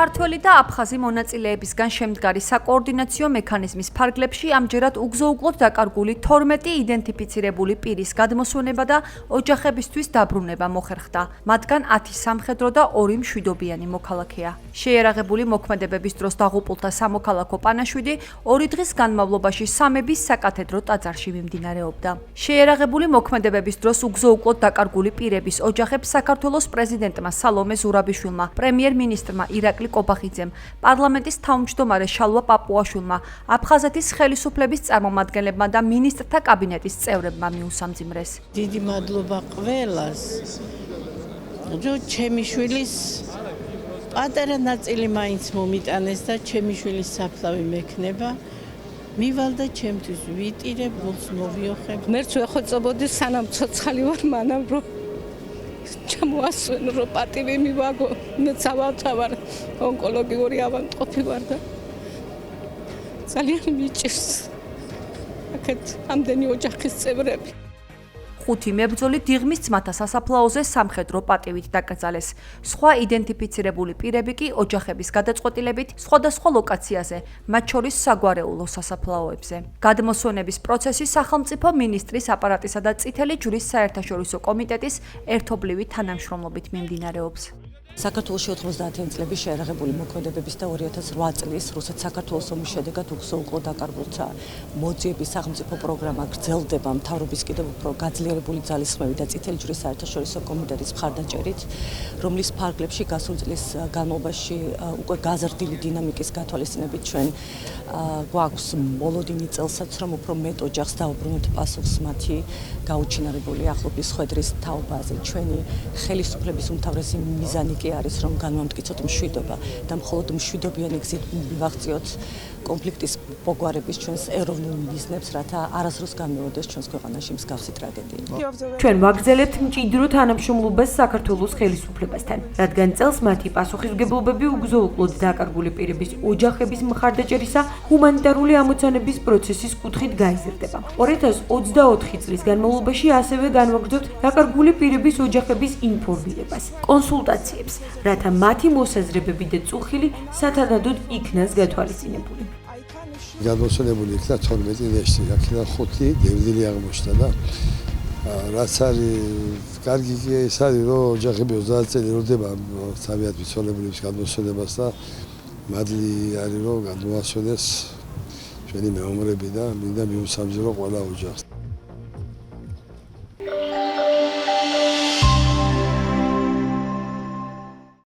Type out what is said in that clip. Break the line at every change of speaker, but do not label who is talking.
ქართველი და აფხაზი მონაწილეებისგან შემდგარი საკოორდინაციო მექანიზმის ფარგლებში ამჯერად უგზო-უკლოდ დაკარგული 12 იდენტიფიცირებული პირის გადმოსვენება და ოჯახებისთვის დაბრუნება მოხერხდა. მათგან 10 სამხედრო და 2 მშვიდობიანი მოქალაქეა. შეიარაღებული მოქმედებების დროს დაღუპულთა სამოქალაქო პანაშვიდი 2 დღის განმავლობაში სამების საკათედრო ტაძარში მიმდინარეობდა. შეიარაღებული მოქმედებების დროს უგზო-უკლოდ დაკარგული პირების ოჯახებს საქართველოს პრეზიდენტმა სალომე ზურაბიშვილმა, პრემიერ-მინისტრმა ირაკლი კობახიძემ, პარლამენტის თავმჯდომარე შალვა პაპუაშვილმა, აფხაზეთის ხელისუფლების წარმომადგენლებმა და მინისტრთა კაბინეტის წევრებმა მიუსამძიმრეს.
დიდი მადლობა ყველას. ჩემი შვილის პატარა ნაწილი მაინც მომიტანეს და ჩემი შვილის საფლავი მექნება. მივალ და ჩემთვის ვიტირე, ბულს მოვიოხებ.
მერც ვეხვეწობოდი სანამ ცოცხალი ვარ, მანამ რომ ჩამოასვენო, რომ პატივი მივაგო. მე ცავარ ონკოლოგიური ავადმყოფი ვარ და ძალიან მიჭირს აქეთ ამდენი ოჯახის წევრები.
5 მებრძოლი დიღმის ძმათა სასაფლაოზე სამხედრო პატივით დაკრძალეს. სხვა იდენტიფიცირებული პირები კი ოჯახების გადაწყვეტილებით სხვადასხვა ლოკაციაზე, მათ შორის საგვარეულო სასაფლაოებზე. გადმოსვენების პროცესი სახელმწიფო მინისტრის აპარატისა და წითელი ჯვრის საერთაშორისო კომიტეტის ერთობლივი თანამშრომლობით მიმდინარეობს.
საქართველოში 90-იანი წლების შეიარაღებული მოქმედებების და 2008 წლის რუსეთ-საქართველოს ომის შედეგად უგზო-უკლოდ დაკარგულთა მოძიების სახელმწიფო პროგრამა გრძელდება მთავრობის კიდევ უფრო გაძლიერებული ძალისხმევით და წითელი ჯვრის საერთაშორისო კომიტეტის მხარდაჭერით, რომლის ფარგლებში გასულ წლის განმავლობაში უკვე გაზრდილი დინამიკის გათვალისწინებით ჩვენ გვაქვს მოლოდინი წელსაც, რომ უფრო მეტ ოჯახს დაუბრუნოთ პასუხს მათი გაუჩინარებული ახლობის ხვედრის თაობაზე. ჩვენი ხელისუფლების უმთავრესი მიზანი კი არის, რომ განვამტკიცოთ მშვიდობა და მხოლოდ მშვიდობიანი გზით მივაღწიოთ კონფლიქტის მოგვარების ჩვენს ეროვნულ მიზნებს, რათა არასდროს განმეორდეს ჩვენს ქვეყანაში მსგავსი ტრაგედია.
ჩვენ ვაგრძელებთ მჭიდრო თანამშრომლობას საქართველოს ხელისუფლებასთან, რადგან წელს მათი პასუხისმგებლობები უგზო-უკლოდ დაკარგული პირების ოჯახების მხარდაჭერისა ჰუმანიტარული ამოცანების პროცესის კუთხით გაიზრდება. 2024 წლის განმავლობაში ასევე განვაგრძობთ დაკარგული პირების ოჯახების ინფორმირებას, კონსულტაციებს, რათა მათი მოსაზრებები და წუხილი სათანადოდ იქნას გათვალისწინებული.
გადმოსვენებული იქნა 12 ნეშტი, აქედან 5 დევდილი აღმოჩნდა და რაც არის კარგი კი ის არის, რომ ოჯახები 30 წელი როდება თავიანთ მიცვალებულების გადმოსვენებას და მადლი არის, რომ გადმოასვენეს ჩვენი მეომრები და მინდა მიუსამძიმრო ყველა ოჯახს.